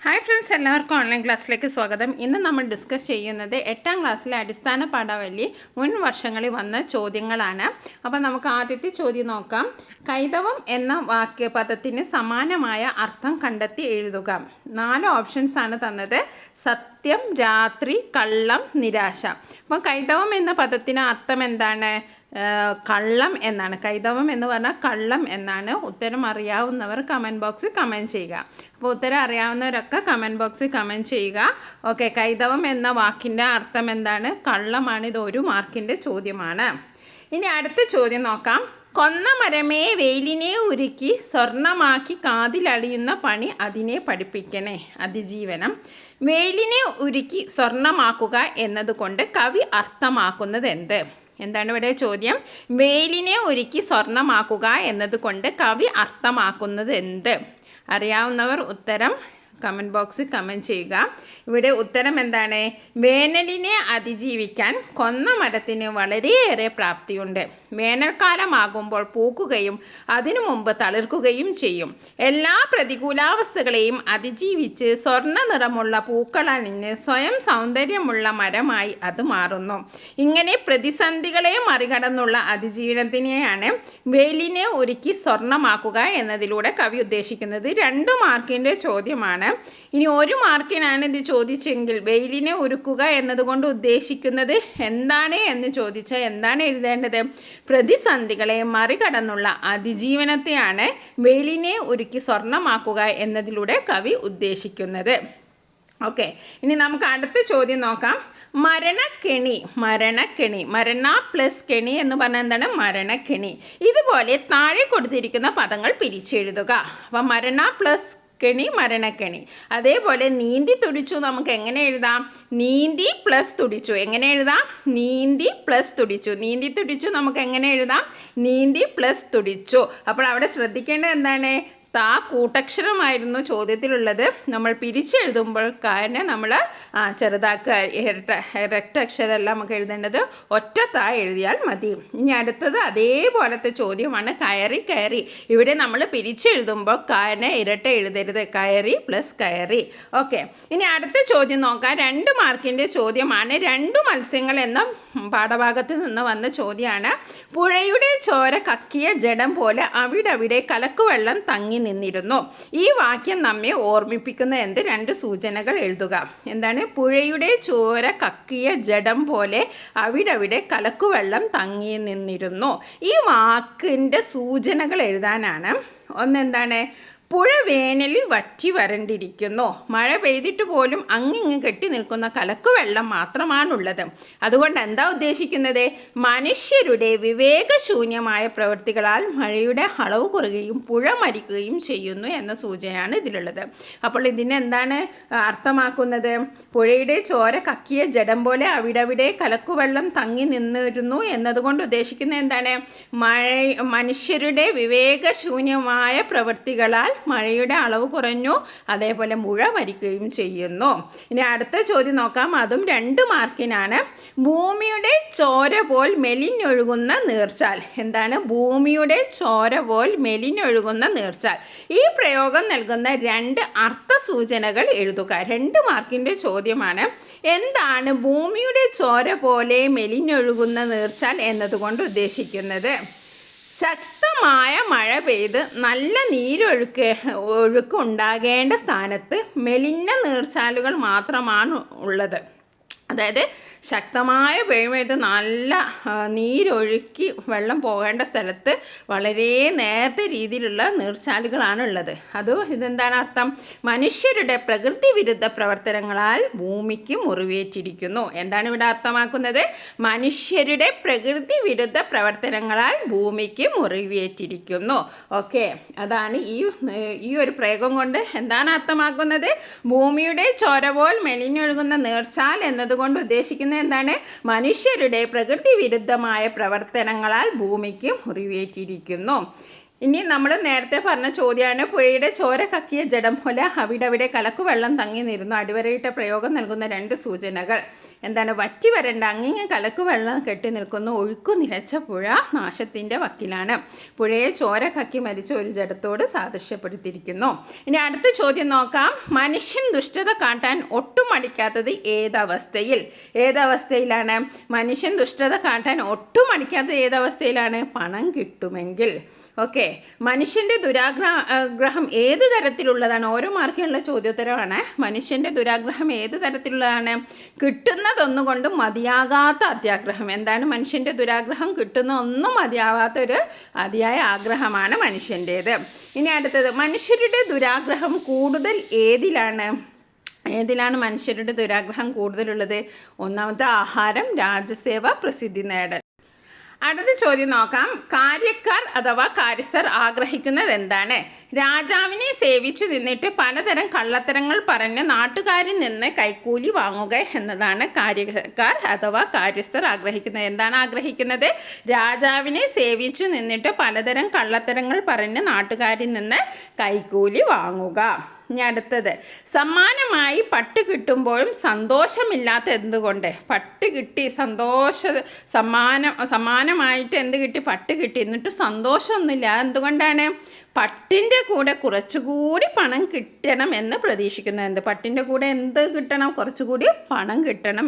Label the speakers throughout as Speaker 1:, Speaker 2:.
Speaker 1: Hi friends, എല്ലാവർക്കും online ക്ലാസ്സിലേക്ക് സ്വാഗതം. ഇന്ന് നമ്മൾ ഡിസ്കസ് ചെയ്യുന്നത് 8ാം ക്ലാസ്സിലെ അടിസ്ഥാന പാഠാവലി മുൻ വർഷങ്ങളിൽ വന്ന ചോദ്യങ്ങളാണ്. അപ്പോൾ നമുക്ക് ആദ്യത്തെ ചോദ്യം നോക്കാം. കൈതവം എന്ന വാക്യപദത്തിന് സമാനമായ അർത്ഥം കണ്ടെത്തി എഴുതുക. 4 ഓപ്ഷൻസ് ആണ് തന്നത്: സത്യം, രാത്രി, കള്ളം, നിരാശ. അപ്പോൾ കൈതവം എന്ന പദത്തിന് അർത്ഥം എന്താണ്? കള്ളം എന്നാണ്. കൈതവം എന്ന് പറഞ്ഞാൽ കള്ളം എന്നാണ്. ഉത്തരം അറിയാവുന്നവർ കമൻറ്റ് ബോക്സിൽ കമൻറ്റ് ചെയ്യുക. അപ്പോൾ ഉത്തരം അറിയാവുന്നവരൊക്കെ കമൻറ്റ് ബോക്സിൽ കമൻറ്റ് ചെയ്യുക. ഓക്കെ, കൈതവം എന്ന വാക്കിൻ്റെ അർത്ഥം എന്താണ്? കള്ളമാണ്. ഇത് 1 മാർക്കിൻ്റെ ചോദ്യമാണ്. ഇനി അടുത്ത ചോദ്യം നോക്കാം. കൊന്ന മരമേ വെയിലിനെ ഉരുക്കി സ്വർണമാക്കി കാതിലളിയുന്ന പണി അതിനെ പഠിപ്പിക്കണേ. അതിജീവനം. വെയിലിനെ ഉരുക്കി സ്വർണമാക്കുക എന്നതുകൊണ്ട് കവി അർത്ഥമാക്കുന്നത് എന്ത്? എന്താണ് ഇവിടെ ചോദ്യം? വെയിലിനെ ഒരുക്കി സ്വർണമാക്കുക എന്നതുകൊണ്ട് കവി അർത്ഥമാക്കുന്നത് എന്ത്? അറിയാവുന്നവർ ഉത്തരം കമൻറ്റ് ബോക്സിൽ കമൻറ്റ് ചെയ്യുക. ഇവിടെ ഉത്തരം എന്താണ്? വേനലിനെ അതിജീവിക്കാൻ കൊന്ന മരത്തിന് വളരെയേറെ പ്രാപ്തിയുണ്ട്. വേനൽക്കാലമാകുമ്പോൾ പൂക്കുകയും അതിനു മുമ്പ് തളിർക്കുകയും ചെയ്യും. എല്ലാ പ്രതികൂലാവസ്ഥകളെയും അതിജീവിച്ച് സ്വർണ്ണ നിറമുള്ള പൂക്കളണിഞ്ഞ് സ്വയം സൗന്ദര്യമുള്ള മരമായി അത് മാറുന്നു. ഇങ്ങനെ പ്രതിസന്ധികളെ മറികടന്നുള്ള അതിജീവനത്തിനെയാണ് വെയിലിനെ ഒരുക്കി സ്വർണ്ണമാക്കുക എന്നതിലൂടെ കവി ഉദ്ദേശിക്കുന്നത്. 2 മാർക്കിൻ്റെ ചോദ്യമാണ്. ഇനി 1 മാർക്കിനാണ് ഇത് ചോദിച്ചെങ്കിൽ വെയിലിനെ ഒരുക്കുക എന്നതുകൊണ്ട് ഉദ്ദേശിക്കുന്നത് എന്താണ് എന്ന് ചോദിച്ചാൽ എന്താണ് എഴുതേണ്ടത്? പ്രതിസന്ധികളെ മറികടന്നുള്ള അതിജീവനത്തെയാണ് വെയിലിനെ ഒരുക്കി സ്വർണമാക്കുക എന്നതിലൂടെ കവി ഉദ്ദേശിക്കുന്നത്. ഓക്കെ, ഇനി നമുക്ക് അടുത്ത ചോദ്യം നോക്കാം. മരണക്കെണി. മരണ പ്ലസ് കെണി എന്ന് പറഞ്ഞാൽ എന്താണ്? മരണക്കെണി. ഇതുപോലെ താഴെ കൊടുത്തിരിക്കുന്ന പദങ്ങൾ പിരിച്ചെഴുതുക. അപ്പം മരണ പ്ലസ് കെണി, മരണക്കെണി. അതേപോലെ നീന്തി തുടിച്ചു നമുക്ക് എങ്ങനെ എഴുതാം? നീന്തി പ്ലസ് തുടിച്ചു. എങ്ങനെ എഴുതാം? നീന്തി പ്ലസ് തുടിച്ചു. നീന്തി തുടിച്ചു നമുക്ക് എങ്ങനെ എഴുതാം? നീന്തി പ്ലസ് തുടിച്ചു. അപ്പോൾ അവിടെ ശ്രദ്ധിക്കേണ്ടത് എന്താണ്? താ കൂട്ടക്ഷരമായിരുന്നു ചോദ്യത്തിലുള്ളത്. നമ്മൾ പിരിച്ചെഴുതുമ്പോൾ കാരണം നമ്മൾ ചെറുതാക്കുക. ഇരട്ട അക്ഷരമല്ല നമുക്ക് എഴുതേണ്ടത്, ഒറ്റ താ എഴുതിയാൽ മതി. ഇനി അടുത്തത് അതേപോലത്തെ ചോദ്യമാണ്. കയറി കയറി. ഇവിടെ നമ്മൾ പിരിച്ചെഴുതുമ്പോൾ കാരണം ഇരട്ട എഴുതരുത്. കയറി പ്ലസ് കയറി. ഓക്കെ, ഇനി അടുത്ത ചോദ്യം നോക്കാം. 2 മാർക്കിൻ്റെ ചോദ്യമാണ്. 2 മത്സ്യങ്ങൾ എന്ന പാഠഭാഗത്ത് നിന്ന് വന്ന ചോദ്യമാണ്. പുഴയുടെ ചോര കക്കിയ ജഡം പോലെ അവിടവിടെ കലക്കുവെള്ളം തങ്ങി നിന്നിരുന്നു. ഈ വാക്യം നമ്മെ ഓർമ്മിപ്പിക്കുന്ന എന്ത്? 2 സൂചനകൾ എഴുതുക. എന്താണ്? പുഴയുടെ ചോര കക്കിയ ജഡം പോലെ അവിടവിടെ കലക്കുവെള്ളം തങ്ങി നിന്നിരുന്നു. ഈ വാക്കിൻ്റെ സൂചനകൾ എഴുതാനാണ്. ഒന്നെന്താണ്? പുഴ വേനലിൽ വറ്റി വരണ്ടിരിക്കുന്നു. മഴ പെയ്തിട്ട് പോലും അങ്ങിങ്ങ് കെട്ടി നിൽക്കുന്ന കലക്കുവെള്ളം മാത്രമാണുള്ളത്. അതുകൊണ്ട് എന്താ ഉദ്ദേശിക്കുന്നത്? മനുഷ്യരുടെ വിവേകശൂന്യമായ പ്രവൃത്തികളാൽ മഴയുടെ അളവ് കുറയുകയും പുഴ മരിക്കുകയും ചെയ്യുന്നു എന്ന സൂചനയാണ് ഇതിലുള്ളത്. അപ്പോൾ ഇതിനെന്താണ് അർത്ഥമാക്കുന്നത്? പുഴയുടെ ചോര കക്കിയ ജഡം പോലെ അവിടവിടെ കലക്കുവെള്ളം തങ്ങി നിന്നിരുന്നു എന്നതുകൊണ്ട് ഉദ്ദേശിക്കുന്നത് എന്താണ്? മനുഷ്യരുടെ വിവേകശൂന്യമായ പ്രവൃത്തികളാൽ മഴയുടെ അളവ് കുറഞ്ഞു, അതേപോലെ മുഴ മരിക്കുകയും ചെയ്യുന്നു. ഇനി അടുത്ത ചോദ്യം നോക്കാം. അതും 2 മാർക്കിനാണ്. ഭൂമിയുടെ ചോര പോൽ മെലിഞ്ഞൊഴുകുന്ന നീർച്ചാൽ. എന്താണ്? ഭൂമിയുടെ ചോര പോൽ മെലിഞ്ഞൊഴുകുന്ന നീർച്ചാൽ. ഈ പ്രയോഗം നൽകുന്ന 2 അർത്ഥസൂചനകൾ എഴുതുക. 2 മാർക്കിൻ്റെ ചോദ്യമാണ്. എന്താണ് ഭൂമിയുടെ ചോര പോലെ മെലിഞ്ഞൊഴുകുന്ന നീർച്ചാൽ എന്നതുകൊണ്ട് ഉദ്ദേശിക്കുന്നത്? ശക്തമായ മഴ പെയ്ത് നല്ല ഒഴുക്ക് ഉണ്ടാകേണ്ട സ്ഥാനത്ത് മെലിഞ്ഞ നീർച്ചാലുകൾ മാത്രമാണ് ഉള്ളത്. അതായത് ശക്തമായ പെയ്യുമ്പോഴത്ത് നല്ല നീരൊഴുക്കി വെള്ളം പോകേണ്ട സ്ഥലത്ത് വളരെ നേരത്തെ രീതിയിലുള്ള നീർച്ചാലുകളാണ് ഉള്ളത്. ഇതെന്താണ് അർത്ഥം? മനുഷ്യരുടെ പ്രകൃതി വിരുദ്ധ പ്രവർത്തനങ്ങളാൽ ഭൂമിക്ക് മുറിവേറ്റിരിക്കുന്നു. എന്താണ് ഇവിടെ അർത്ഥമാക്കുന്നത്? മനുഷ്യരുടെ പ്രകൃതി വിരുദ്ധ പ്രവർത്തനങ്ങളാൽ ഭൂമിക്ക് മുറിവേറ്റിരിക്കുന്നു. ഓക്കെ, അതാണ് ഈ ഒരു പ്രയോഗം കൊണ്ട് എന്താണ് അർത്ഥമാക്കുന്നത്? ഭൂമിയുടെ ചോര പോൽ മെലിഞ്ഞൊഴുകുന്ന നീർച്ചാൽ എന്നതുകൊണ്ട് ഉദ്ദേശിക്കുന്നത് എന്താണ്? മനുഷ്യരുടെ പ്രകൃതി വിരുദ്ധമായ പ്രവർത്തനങ്ങളാൽ ഭൂമിക്ക് മുറിവേറ്റിരിക്കുന്നു. ഇനി നമ്മൾ നേരത്തെ പറഞ്ഞ ചോദ്യമാണ്. പുഴയുടെ ചോര കക്കിയ ജഡം പോലെ അവിടവിടെ കലക്കുവെള്ളം തങ്ങി നിരുന്നു. അടിവരയിട്ട പ്രയോഗം നൽകുന്ന 2 സൂചനകൾ എന്താണ്? വറ്റി വരണ്ട അങ്ങിങ്ങ് കലക്കുവെള്ളം കെട്ടി നിൽക്കുന്നു. ഒഴുക്കു നിലച്ച പുഴ നാശത്തിൻ്റെ വക്കിലാണ്. പുഴയെ ചോര കക്കി മരിച്ച ഒരു ജഡത്തോട് സാദൃശ്യപ്പെടുത്തിയിരിക്കുന്നു. ഇനി അടുത്ത ചോദ്യം നോക്കാം. മനുഷ്യൻ ദുഷ്ടത കാട്ടാൻ ഒട്ടും മടിക്കാത്തത് ഏതവസ്ഥയിൽ? ഏതവസ്ഥയിലാണ് മനുഷ്യൻ ദുഷ്ടത കാട്ടാൻ ഒട്ടും മടിക്കാത്തത്? ഏതവസ്ഥയിലാണ്? പണം കിട്ടുമെങ്കിൽ. ഓക്കെ, മനുഷ്യൻ്റെ ദുരാഗ്രഹം ഏത് തരത്തിലുള്ളതാണ്? ഓരോ മാർക്കിനുള്ള ചോദ്യോത്തരമാണ്. മനുഷ്യൻ്റെ ദുരാഗ്രഹം ഏത് തരത്തിലുള്ളതാണ്? കിട്ടുന്നതൊന്നുകൊണ്ട് മതിയാകാത്ത അത്യാഗ്രഹം. എന്താണ് മനുഷ്യൻ്റെ ദുരാഗ്രഹം? കിട്ടുന്ന ഒന്നും മതിയാവാത്തൊരു അതിയായ ആഗ്രഹമാണ് മനുഷ്യൻ്റേത്. ഇനി അടുത്തത്, മനുഷ്യരുടെ ദുരാഗ്രഹം കൂടുതൽ ഏതിലാണ് മനുഷ്യരുടെ ദുരാഗ്രഹം കൂടുതലുള്ളത്? ഒന്നാമത്തെ ആഹാരം, രാജസേവ, പ്രസിദ്ധി നേടൽ. അടുത്ത ചോദ്യം നോക്കാം. കാര്യക്കാർ അഥവാ കാര്യസ്ഥർ ആഗ്രഹിക്കുന്നത് എന്താണ്? രാജാവിനെ സേവിച്ചു നിന്നിട്ട് പലതരം കള്ളത്തരങ്ങൾ പറഞ്ഞ് നാട്ടുകാരിൽ നിന്ന് കൈക്കൂലി വാങ്ങുക എന്നതാണ് കാര്യക്കാർ അഥവാ കാര്യസ്ഥർ ആഗ്രഹിക്കുന്നത്. എന്താണ് ആഗ്രഹിക്കുന്നത്? രാജാവിനെ സേവിച്ചു നിന്നിട്ട് പലതരം കള്ളത്തരങ്ങൾ പറഞ്ഞ് നാട്ടുകാരിൽ നിന്ന് കൈക്കൂലി വാങ്ങുക. ഇനി അടുത്തത്, സമ്മാനമായി പട്ട് കിട്ടുമ്പോഴും സന്തോഷമില്ലാത്ത എന്തുകൊണ്ട്? പട്ട് കിട്ടി സമ്മാനമായിട്ട് എന്ത് കിട്ടി? പട്ട് കിട്ടി, എന്നിട്ട് സന്തോഷമൊന്നുമില്ല. എന്തുകൊണ്ടാണ്? പട്ടിൻ്റെ കൂടെ കുറച്ചുകൂടി പണം കിട്ടണം എന്ന് പ്രതീക്ഷിക്കുന്നത്. എന്ത്? പട്ടിൻ്റെ കൂടെ എന്ത് കിട്ടണം? കുറച്ചുകൂടി പണം കിട്ടണം.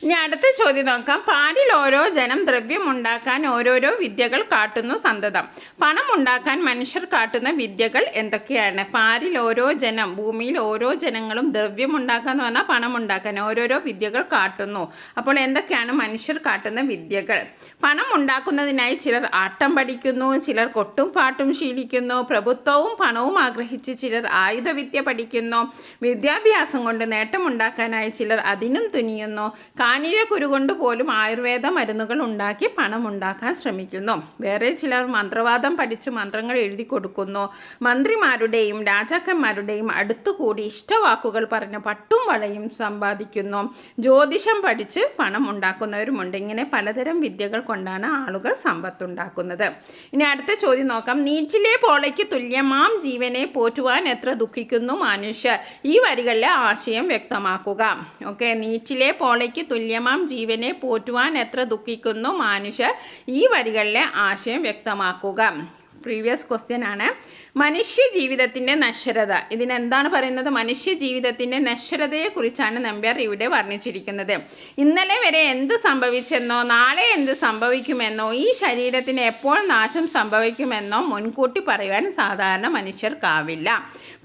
Speaker 1: ഇനി അടുത്ത ചോദ്യം നോക്കാം. പാലിൽ ഓരോ ജനം ദ്രവ്യമുണ്ടാക്കാൻ ഓരോരോ വിദ്യകൾ കാട്ടുന്നു സന്തതം. പണം ഉണ്ടാക്കാൻ മനുഷ്യർ കാട്ടുന്ന വിദ്യകൾ എന്തൊക്കെയാണ്? പാലിൽ ഓരോ ജനം, ഭൂമിയിൽ ഓരോ ജനങ്ങളും ദ്രവ്യമുണ്ടാക്കുക എന്ന് പറഞ്ഞാൽ പണം ഉണ്ടാക്കാൻ ഓരോരോ വിദ്യകൾ കാട്ടുന്നു. അപ്പോൾ എന്തൊക്കെയാണ് മനുഷ്യർ കാട്ടുന്ന വിദ്യകൾ? പണം ഉണ്ടാക്കുന്നതിനായി ചിലർ ആട്ടം പഠിക്കുന്നു, ചിലർ കൊട്ടും പാട്ടും ശീലിക്കുന്നു, പ്രഭുത്വവും പണവും ആഗ്രഹിച്ച് ചിലർ ആയുധവിദ്യ പഠിക്കുന്നു, വിദ്യാഭ്യാസം കൊണ്ട് നേട്ടമുണ്ടാക്കാനായി ചിലർ അതിനും തുനിയുന്നു, കാനിലെ കുരുകൊണ്ട് പോലും ആയുർവേദ മരുന്നുകൾ ഉണ്ടാക്കി പണം ഉണ്ടാക്കാൻ ശ്രമിക്കുന്നു, വേറെ ചിലർ മന്ത്രവാദം പഠിച്ച് മന്ത്രങ്ങൾ എഴുതി കൊടുക്കുന്നു, മന്ത്രിമാരുടെയും രാജാക്കന്മാരുടെയും അടുത്തുകൂടി ഇഷ്ടവാക്കുകൾ പറഞ്ഞ് പട്ടും വളയും സമ്പാദിക്കുന്നു, ജ്യോതിഷം പഠിച്ച് പണം ഉണ്ടാക്കുന്നവരുമുണ്ട്. ഇങ്ങനെ പലതരം വിദ്യകൾ കൊണ്ടാണ് ആളുകൾ സമ്പത്തുണ്ടാക്കുന്നത്. ഇനി അടുത്ത ചോദ്യം നോക്കാം. നീറ്റിലെ പോളയ്ക്ക് തുല്യമാം ജീവനെ പോറ്റുവാൻ എത്ര ദുഃഖിക്കുന്നു മനുഷ്യർ? ഈ വരികളിലെ ആശയം വ്യക്തമാക്കുക. ഓക്കെ, നീറ്റിലെ പോളയ്ക്ക് തുല്യമാം ജീവനെ പോറ്റുവാൻ എത്ര ദുഃഖിക്കുന്നു മനുഷ്യർ? ഈ വരികളിലെ ആശയം വ്യക്തമാക്കുക. പ്രീവിയസ് ക്വസ്റ്റ്യൻ ആണ്. മനുഷ്യ ജീവിതത്തിൻ്റെ നശ്വരത. ഇതിനെന്താണ് പറയുന്നത്? മനുഷ്യ ജീവിതത്തിൻ്റെ നശ്വരതയെക്കുറിച്ചാണ് നമ്പ്യാർ ഇവിടെ വർണ്ണിച്ചിരിക്കുന്നത്. ഇന്നലെ വരെ എന്ത് സംഭവിച്ചെന്നോ നാളെ എന്ത് സംഭവിക്കുമെന്നോ ഈ ശരീരത്തിന് എപ്പോൾ നാശം സംഭവിക്കുമെന്നോ മുൻകൂട്ടി പറയുവാൻ സാധാരണ മനുഷ്യർക്കാവില്ല.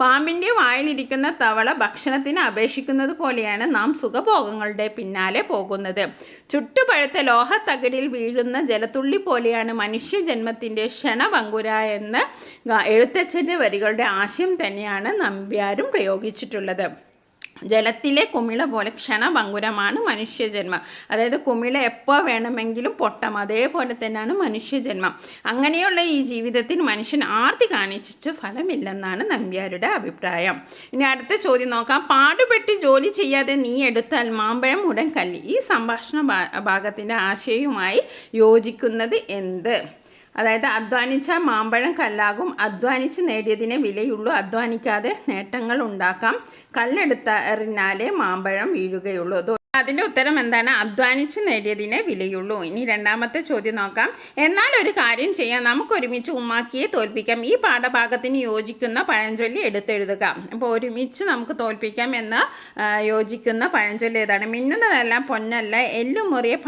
Speaker 1: പാമ്പിൻ്റെ വായിലിരിക്കുന്ന തവള ഭക്ഷണത്തിന് അപേക്ഷിക്കുന്നത് പോലെയാണ് നാം സുഖഭോഗങ്ങളുടെ പിന്നാലെ പോകുന്നത്. ചുട്ടുപഴുത്ത ലോഹത്തകിടിൽ വീഴുന്ന ജലത്തുള്ളി പോലെയാണ് മനുഷ്യജന്മത്തിൻ്റെ ക്ഷണഭങ്കുര എന്ന് എഴുത്തച്ഛൻ്റെ വരികളുടെ ആശയം തന്നെയാണ് നമ്പ്യാരും പ്രയോഗിച്ചിട്ടുള്ളത്. ജലത്തിലെ കുമിള പോലെ ക്ഷണഭങ്കുരമാണ് മനുഷ്യജന്മം. അതായത് കുമിള എപ്പോൾ വേണമെങ്കിലും പൊട്ടാം, അതേപോലെ തന്നെയാണ് മനുഷ്യജന്മം. അങ്ങനെയുള്ള ഈ ജീവിതത്തിൽ മനുഷ്യൻ ആർത്തി കാണിച്ചിട്ട് ഫലമില്ലെന്നാണ് നമ്പ്യാരുടെ അഭിപ്രായം. ഇനി അടുത്ത ചോദ്യം നോക്കാം. പാടുപെട്ട് ജോലി ചെയ്യാതെ നീ എടുത്താൽ മാമ്പഴം ഉടൻ കല്ലി. ഈ സംഭാഷണ ഭാഗത്തിൻ്റെ ആശയവുമായി യോജിക്കുന്നത് എന്ത്? അതായത് അധ്വാനിച്ച മാമ്പഴം കല്ലാകും, അധ്വാനിച്ച് നേടിയതിനെ വിലയുള്ളൂ, അധ്വാനിക്കാതെ നേട്ടങ്ങൾ ഉണ്ടാക്കാം, കല്ലെടുത്തറിഞ്ഞാലേ മാമ്പഴം വീഴുകയുള്ളൂ. അതിൻ്റെ ഉത്തരം എന്താണ്? അധ്വാനിച്ച് നേടിയതിനെ വിലയുള്ളൂ. ഇനി രണ്ടാമത്തെ ചോദ്യം നോക്കാം. എന്നാൽ ഒരു കാര്യം ചെയ്യാം, നമുക്കൊരുമിച്ച് ഉമ്മാക്കിയെ തോൽപ്പിക്കാം. ഈ പാഠഭാഗത്തിന് യോജിക്കുന്ന പഴഞ്ചൊല്ലി എടുത്തെഴുതുക. അപ്പോൾ ഒരുമിച്ച് നമുക്ക് തോൽപ്പിക്കാം എന്ന യോജിക്കുന്ന പഴഞ്ചൊല്ലി ഏതാണ്? മിന്നുന്നതെല്ലാം പൊന്നല്ല, എല്ലുമുറിയെ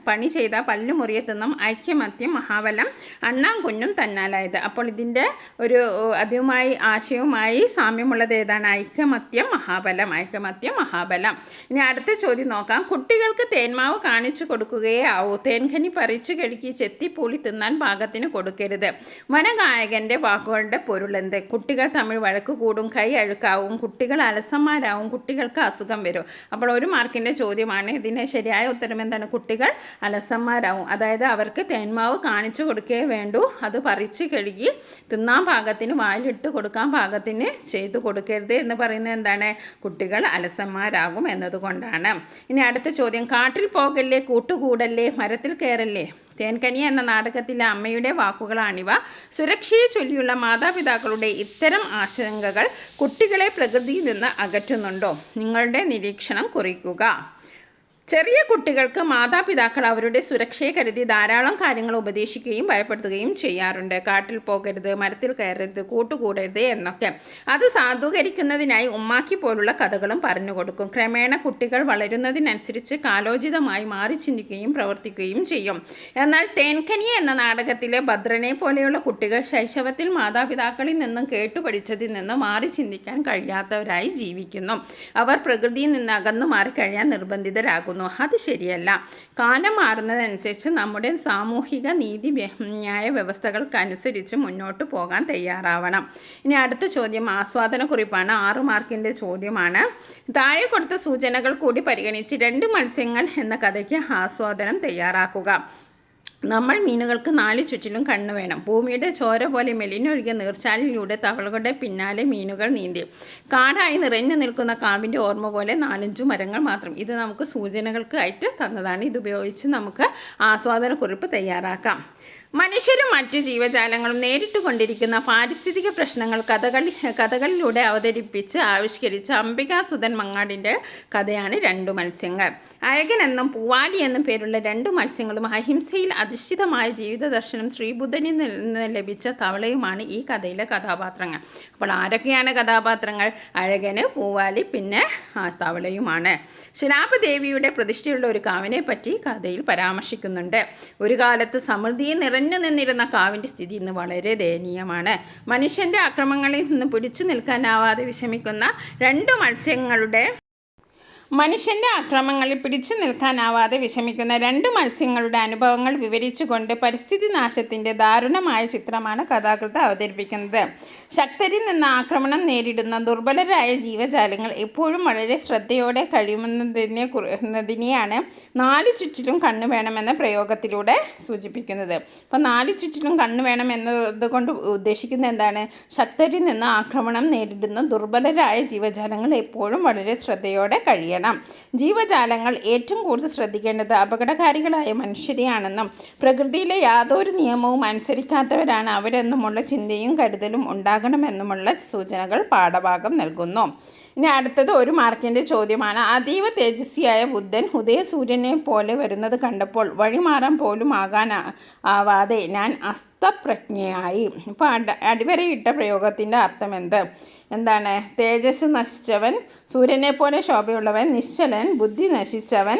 Speaker 1: പണി ചെയ്ത പല്ലുമുറിയെ തിന്നും, ഐക്യമത്യം മഹാബലം, അണ്ണാം കുഞ്ഞും തന്നാലായത്. അപ്പോൾ ഇതിൻ്റെ ഒരു അതുമായി ആശയവുമായി സാമ്യമുള്ളത് ഏതാണ്? ഐക്യമത്യം മഹാബലം, ഐക്യമത്യം മഹാബലം. ഇനി അടുത്ത ചോദ്യം നോക്കാം. കുട്ടികൾക്ക് തേന്മാവ് കാണിച്ചു കൊടുക്കുകയേ ആവൂ, തേൻഖനി പറിച്ചു കഴുകി ചെത്തിപ്പൂളി തിന്നാൻ പാകത്തിന് കൊടുക്കരുത്. വനഗായകൻ്റെ വാക്കുകളുടെ പൊരുളെന്ത്? കുട്ടികൾ തമ്മിൽ വഴക്ക് കൂടും, കൈ അഴുക്കാവും, കുട്ടികൾ അലസന്മാരാവും, കുട്ടികൾക്ക് അസുഖം വരും. അപ്പോൾ ഒരു മാർക്കിൻ്റെ ചോദ്യമാണ്. ഇതിന് ശരിയായ ഉത്തരം എന്താണ്? കുട്ടികൾ അലസന്മാരാവും. അതായത് അവർക്ക് തേന്മാവ് കാണിച്ചു കൊടുക്കേ വേണ്ടൂ, അത് പറിച്ച് കഴുകി തിന്നാൻ പാകത്തിന് വായിലിട്ട് കൊടുക്കാൻ പാകത്തിന് ചെയ്തു കൊടുക്കരുത് എന്ന് പറയുന്നത് എന്താണ്? കുട്ടികൾ അലസന്മാരാകും എന്നതുകൊണ്ടാണ്. ഇനി അടുത്ത ചോദ്യം. കാട്ടിൽ പോകല്ലേ, കൂട്ടുകൂടല്ലേ, മരത്തിൽ കയറല്ലേ, തേൻകനി എന്ന നാടകത്തിലെ അമ്മയുടെ വാക്കുകളാണിവ. സുരക്ഷയെ ചൊല്ലിയുള്ള മാതാപിതാക്കളുടെ ഇത്തരം ആശങ്കകൾ കുട്ടികളെ പ്രകൃതിയിൽ നിന്ന് അകറ്റുന്നുണ്ടോ? നിങ്ങളുടെ നിരീക്ഷണം കുറിക്കുക. ചെറിയ കുട്ടികൾക്ക് മാതാപിതാക്കൾ അവരുടെ സുരക്ഷയെ കരുതി ധാരാളം കാര്യങ്ങൾ ഉപദേശിക്കുകയും ഭയപ്പെടുത്തുകയും ചെയ്യാറുണ്ട്. കാട്ടിൽ പോകരുത്, മരത്തിൽ കയറരുത്, കൂട്ടുകൂടരുത് എന്നൊക്കെ. അത് സാധൂകരിക്കുന്നതിനായി ഉമ്മാക്കി പോലുള്ള കഥകളും പറഞ്ഞു കൊടുക്കും. ക്രമേണ കുട്ടികൾ വളരുന്നതിനനുസരിച്ച് കാലോചിതമായി മാറി ചിന്തിക്കുകയും പ്രവർത്തിക്കുകയും ചെയ്യും. എന്നാൽ തേൻകനി എന്ന നാടകത്തിലെ ഭദ്രനെ പോലെയുള്ള കുട്ടികൾ ശൈശവത്തിൽ മാതാപിതാക്കളിൽ നിന്നും കേട്ടുപഠിച്ചതിൽ നിന്ന് മാറി ചിന്തിക്കാൻ കഴിയാത്തവരായി ജീവിക്കുന്നു. അവർ പ്രകൃതിയിൽ നിന്ന് അകന്നു മാറിക്കഴിയാൻ നിർബന്ധിതരാകുന്നു. അത് ശരിയല്ല. കാലം മാറുന്നതനുസരിച്ച് നമ്മുടെ സാമൂഹിക നീതി ന്യായ വ്യവസ്ഥകൾക്കനുസരിച്ച് മുന്നോട്ട് പോകാൻ തയ്യാറാവണം. ഇനി അടുത്ത ചോദ്യം ആസ്വാദനക്കുറിപ്പാണ്. 6 മാർക്കിൻ്റെ ചോദ്യമാണ്. താഴെ കൊടുത്ത സൂചനകൾ കൂടി പരിഗണിച്ച് 2 മത്സ്യങ്ങൾ എന്ന കഥയ്ക്ക് ആസ്വാദനം തയ്യാറാക്കുക. നമ്മൾ മീനുകൾക്ക് 4 ചുറ്റിലും കണ്ണ് വേണം. ഭൂമിയുടെ ചോര പോലെ മെലിഞ്ഞൊഴുകിയ നീർച്ചാലിലൂടെ തവളകളുടെ പിന്നാലെ മീനുകൾ നീന്തി. കാടായി നിറഞ്ഞു നിൽക്കുന്ന കാവിൻ്റെ ഓർമ്മ പോലെ 4-5 മരങ്ങൾ മാത്രം. ഇത് നമുക്ക് സൂചനകൾക്ക് ആയിട്ട് തന്നതാണ്. ഇതുപയോഗിച്ച് നമുക്ക് ആസ്വാദനക്കുറിപ്പ് തയ്യാറാക്കാം. മനുഷ്യരും മറ്റ് ജീവജാലങ്ങളും നേരിട്ട് കൊണ്ടിരിക്കുന്ന പാരിസ്ഥിതിക പ്രശ്നങ്ങൾ കഥകളിലൂടെ അവതരിപ്പിച്ച് ആവിഷ്കരിച്ച അംബികാസുധൻ മങ്ങാടിൻ്റെ കഥയാണ് 2 മത്സ്യങ്ങൾ. അഴകൻ എന്നും പൂവാലി എന്നും പേരുള്ള 2 മത്സ്യങ്ങളും അഹിംസയിൽ അധിഷ്ഠിതമായ ജീവിത ദർശനം ശ്രീബുദ്ധനിൽ നിന്ന് ലഭിച്ച തവളയുമാണ് ഈ കഥയിലെ കഥാപാത്രങ്ങൾ. അപ്പോൾ ആരൊക്കെയാണ് കഥാപാത്രങ്ങൾ? അഴകന്, പൂവാലി, പിന്നെ തവളയുമാണ്. ശിലാപദേവിയുടെ പ്രതിഷ്ഠയുള്ള ഒരു കാവിനെ പറ്റി കഥയിൽ പരാമർശിക്കുന്നുണ്ട്. ഒരു കാലത്ത് സമൃദ്ധിയിൽ നിറഞ്ഞു നിന്നിരുന്ന കാവിൻ്റെ സ്ഥിതി ഇന്ന് വളരെ ദയനീയമാണ്. മനുഷ്യൻ്റെ ആക്രമണങ്ങളിൽ നിന്ന് പിടിച്ചു നിൽക്കാനാവാതെ വിഷമിക്കുന്ന 2 മത്സ്യങ്ങളുടെ അനുഭവങ്ങൾ വിവരിച്ചുകൊണ്ട് പരിസ്ഥിതി നാശത്തിൻ്റെ ദാരുണമായ ചിത്രമാണ് കഥാകൃത്ത് അവതരിപ്പിക്കുന്നത്. ശക്തരിൽ നിന്ന് ആക്രമണം നേരിടുന്ന ദുർബലരായ ജീവജാലങ്ങൾ എപ്പോഴും വളരെ ശ്രദ്ധയോടെ കഴിയുന്നതിനെയാണ് 4 ചുറ്റിലും കണ്ണ് വേണമെന്ന പ്രയോഗത്തിലൂടെ സൂചിപ്പിക്കുന്നത്. അപ്പോൾ 4 ചുറ്റിലും കണ്ണ് വേണം എന്നതുകൊണ്ട് ഉദ്ദേശിക്കുന്നത് എന്താണ്? ശക്തരിൽ നിന്ന് ആക്രമണം നേരിടുന്ന ദുർബലരായ ജീവജാലങ്ങൾ എപ്പോഴും വളരെ ശ്രദ്ധയോടെ കഴിയണം. ജീവജാലങ്ങൾ ഏറ്റവും കൂടുതൽ ശ്രദ്ധിക്കേണ്ടത് അപകടകാരികളായ മനുഷ്യരെയാണെന്നും പ്രകൃതിയിലെ യാതൊരു നിയമവും അനുസരിക്കാത്തവരാണ് അവരെന്നുമുള്ള ചിന്തയും കരുതലും ഉണ്ടാകണമെന്നുമുള്ള സൂചനകൾ പാഠഭാഗം നൽകുന്നു. ഇനി അടുത്തത് 1 മാർക്കിൻ്റെ ചോദ്യമാണ്. അതീവ തേജസ്വിയായ ബുദ്ധൻ ഉദയസൂര്യനെ പോലെ വരുന്നത് കണ്ടപ്പോൾ വഴിമാറാൻ പോലും ആവാതെ ഞാൻ അസ്തപ്രജ്ഞയായി. ഇപ്പോൾ അടിവരയിട്ട പ്രയോഗത്തിൻ്റെ അർത്ഥം എന്താണ്? തേജസ് നശിച്ചവൻ, സൂര്യനെ പോലെ ശോഭയുള്ളവൻ, നിശ്ചലൻ, ബുദ്ധി നശിച്ചവൻ.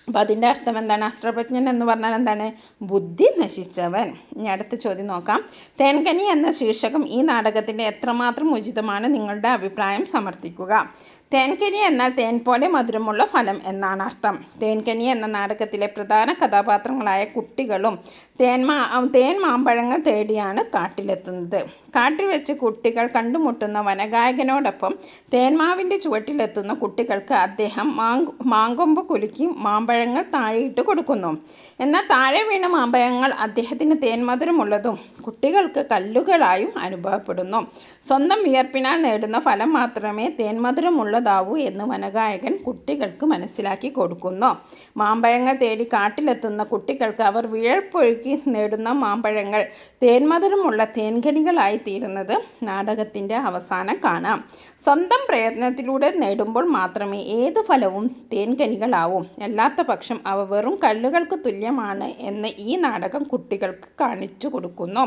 Speaker 1: അപ്പോൾ അതിൻ്റെ അർത്ഥം എന്താണ്? അസ്ത്രപ്രജ്ഞൻ എന്ന് പറഞ്ഞാൽ എന്താണ്? ബുദ്ധി നശിച്ചവൻ. ഇനി അടുത്ത ചോദ്യം നോക്കാം. തേൻകനി എന്ന ശീർഷകം ഈ നാടകത്തിൻ്റെ എത്രമാത്രം ഉചിതമാണ്? നിങ്ങളുടെ അഭിപ്രായം സമർത്ഥിക്കുക. തേൻകനി എന്നാൽ തേൻ പോലെ മധുരമുള്ള ഫലം എന്നാണ് അർത്ഥം. തേൻകനി എന്ന നാടകത്തിലെ പ്രധാന കഥാപാത്രങ്ങളായ കുട്ടികളും തേൻ മാമ്പഴങ്ങൾ തേടിയാണ് കാട്ടിലെത്തുന്നത്. കാട്ടിൽ വെച്ച് കുട്ടികൾ കണ്ടുമുട്ടുന്ന വനഗായകനോടൊപ്പം തേന്മാവിൻ്റെ ചുവട്ടിലെത്തുന്ന കുട്ടികൾക്ക് അദ്ദേഹം മാങ്കൊമ്പ് കുലുക്കി മാമ്പഴങ്ങൾ താഴെയിട്ട് കൊടുക്കുന്നു. എന്നാൽ താഴെ വീണ മാമ്പഴങ്ങൾ അദ്ദേഹത്തിന് തേന്മധുരമുള്ളതും കുട്ടികൾക്ക് കല്ലുകളായും അനുഭവപ്പെടുന്നു. സ്വന്തം വിയർപ്പിനാൽ നേടുന്ന ഫലം മാത്രമേ തേന്മധുരമുള്ളതാവൂ എന്ന് വനഗായകൻ കുട്ടികൾക്ക് മനസ്സിലാക്കി കൊടുക്കുന്നു. മാമ്പഴങ്ങൾ തേടി കാട്ടിലെത്തുന്ന കുട്ടികൾക്ക് അവർ വിയർപ്പൊഴുക്കി നേടുന്ന മാമ്പഴങ്ങൾ തേന്മധുരമുള്ള തേൻകനികളായി തീരുന്നത് നാടകത്തിൻ്റെ അവസാനം കാണാം. സ്വന്തം പ്രയത്നത്തിലൂടെ നേടുമ്പോൾ മാത്രമേ ഏത് ഫലവും തേൻകനികളാവും. അല്ലാത്ത പക്ഷം അവ വെറും കല്ലുകൾക്ക് തുല്യമാണ് എന്ന് ഈ നാടകം കുട്ടികൾക്ക് കാണിച്ചു കൊടുക്കുന്നു.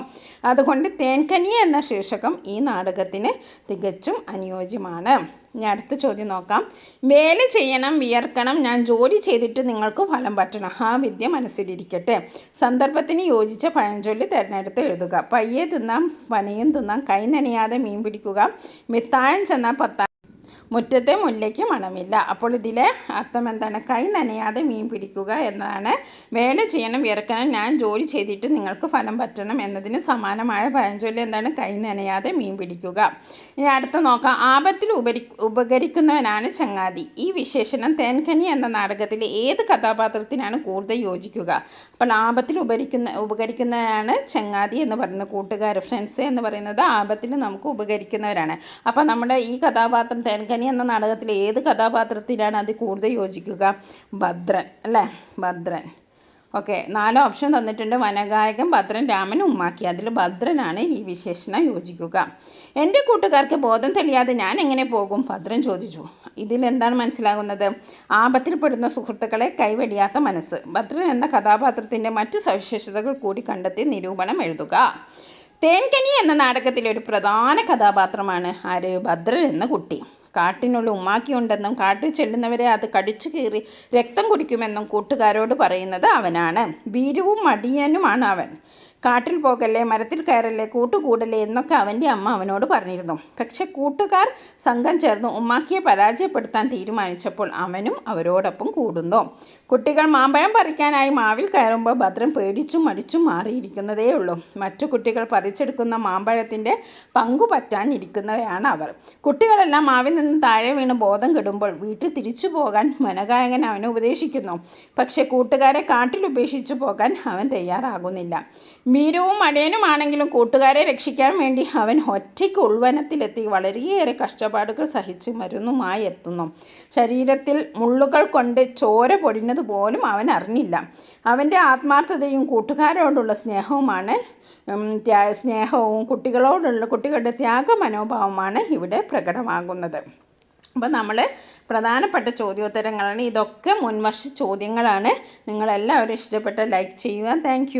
Speaker 1: അതുകൊണ്ട് തേൻകനി എന്ന ശീർഷകം ഈ നാടകത്തിന് തികച്ചും അനുയോജ്യമാണ്. ഇനി അടുത്ത ചോദ്യം നോക്കാം. വേല ചെയ്യണം, വിയർക്കണം, ഞാൻ ജോലി ചെയ്തിട്ട് നിങ്ങൾക്ക് ഫലം പറ്റണം. ആ വിദ്യ മനസ്സിലിരിക്കട്ടെ. സന്ദർഭത്തിന് യോജിച്ച പഴഞ്ചൊല്ലി തിരഞ്ഞെടുത്ത് എഴുതുക. പയ്യെ തിന്നാം, പനയും തിന്നാം, കൈ നനയാതെ മീൻ പിടിക്കുക, മിത്താഴം ചെന്നാൽ മുറ്റത്തെ മുല്ലയ്ക്ക് മണമില്ല. അപ്പോൾ ഇതിലെ അർത്ഥം എന്താണ്? കൈ നനയാതെ മീൻ പിടിക്കുക എന്നതാണ്. വേല ചെയ്യണം, വിയർക്കണം, ഞാൻ ജോലി ചെയ്തിട്ട് നിങ്ങൾക്ക് ഫലം പറ്റണം എന്നതിന് സമാനമായ പഴഞ്ചൊല്ലി എന്താണ്? കൈ നനയാതെ മീൻ പിടിക്കുക. ഇനി അടുത്ത നോക്കാം. ആപത്തിൽ ഉപകരിക്കുന്നവനാണ് ചങ്ങാതി. ഈ വിശേഷണം തേൻകനി എന്ന നാടകത്തിലെ ഏത് കഥാപാത്രത്തിനാണ് കൂടുതൽ യോജിക്കുക? അപ്പോൾ ആപത്തിൽ ഉപകരിക്കുന്നവനാണ് ചങ്ങാതി എന്ന് പറയുന്നത്. കൂട്ടുകാർ, ഫ്രണ്ട്സ് എന്ന് പറയുന്നത് ആപത്തിൽ നമുക്ക് ഉപകരിക്കുന്നവരാണ്. അപ്പോൾ നമ്മുടെ ഈ കഥാപാത്രം തേൻകനി എന്ന നാടകത്തിൽ ഏത് കഥാപാത്രത്തിനാണ് അത് കൂടുതൽ യോജിക്കുക? ഭദ്രൻ അല്ലേ? ഭദ്രൻ. ഓക്കെ, 4 ഓപ്ഷൻ തന്നിട്ടുണ്ട്. വനഗായകൻ, ഭദ്രൻ, രാമൻ, ഉമ്മാക്കി. അതിൽ ഭദ്രനാണ് ഈ വിശേഷണം യോജിക്കുക. എൻ്റെ കൂട്ടുകാർക്ക് ബോധം തെളിയാതെ ഞാൻ എങ്ങനെ പോകും? ഭദ്രൻ ചോദിച്ചു. ഇതിലെന്താണ് മനസ്സിലാകുന്നത്? ആപത്തിൽപ്പെടുന്ന സുഹൃത്തുക്കളെ കൈവെടിയാത്ത മനസ്സ്. ഭദ്രൻ എന്ന കഥാപാത്രത്തിൻ്റെ മറ്റു സവിശേഷതകൾ കൂടി കണ്ടെത്തി നിരൂപണം എഴുതുക. തേൻകനി എന്ന നാടകത്തിലെ ഒരു പ്രധാന കഥാപാത്രമാണ് ആര്? ഭദ്രൻ എന്ന കുട്ടി. കാട്ടിനുള്ളിൽ ഉമ്മാക്കിയുണ്ടെന്നും കാട്ടിൽ ചെല്ലുന്നവരെ അത് കടിച്ചു കീറി രക്തം കുടിക്കുമെന്നും കൂട്ടുകാരോട് പറയുന്നത് അവനാണ്. ഭീരുവും മടിയനുമാണ് അവൻ. കാട്ടിൽ പോകല്ലേ, മരത്തിൽ കയറല്ലേ, കൂട്ടുകൂടല്ലേ എന്നൊക്കെ അവൻ്റെ അമ്മ അവനോട് പറഞ്ഞിരുന്നു. പക്ഷെ കൂട്ടുകാർ സംഘം ചേർന്ന് ഉമ്മാക്കിയെ പരാജയപ്പെടുത്താൻ തീരുമാനിച്ചപ്പോൾ അവനും അവരോടൊപ്പം കൂടുന്നു. കുട്ടികൾ മാമ്പഴം പറിക്കാനായി മാവിൽ കയറുമ്പോൾ ഭദ്രൻ പേടിച്ചും മടിച്ചും മാറിയിരിക്കുന്നതേ ഉള്ളൂ. മറ്റു കുട്ടികൾ പറിച്ചെടുക്കുന്ന മാമ്പഴത്തിൻ്റെ പങ്കു പറ്റാനിരിക്കുന്നവയാണ് അവർ. കുട്ടികളെല്ലാം മാവിൽ നിന്ന് താഴെ വീണ് ബോധം കെടുമ്പോൾ വീട്ടിൽ തിരിച്ചു പോകാൻ വനഗായകൻ അവനെ ഉപദേശിക്കുന്നു. പക്ഷെ കൂട്ടുകാരെ കാട്ടിൽ ഉപേക്ഷിച്ചു പോകാൻ അവൻ തയ്യാറാകുന്നില്ല. ഭീരുവും മടിയനുമാണെങ്കിലും കൂട്ടുകാരെ രക്ഷിക്കാൻ വേണ്ടി അവൻ ഒറ്റയ്ക്ക് ഉൾവനത്തിലെത്തി വളരെയേറെ കഷ്ടപ്പാടുകൾ സഹിച്ച് മരുന്നുമായി എത്തുന്നു. ശരീരത്തിൽ മുള്ളുകൾ കൊണ്ട് ചോര പൊടിഞ്ഞത് പോലും അവൻ അറിഞ്ഞില്ല. അവൻ്റെ ആത്മാർത്ഥതയും കൂട്ടുകാരോടുള്ള സ്നേഹവും കുട്ടികളുടെ ത്യാഗ മനോഭാവമാണ് ഇവിടെ പ്രകടമാകുന്നത്. അപ്പോൾ നമ്മൾ പ്രധാനപ്പെട്ട ചോദ്യോത്തരങ്ങളാണ് ഇതൊക്കെ. മുൻവർഷ ചോദ്യങ്ങളാണ്. നിങ്ങളെല്ലാവരും ഇഷ്ടപ്പെട്ട ലൈക്ക് ചെയ്യുക. താങ്ക്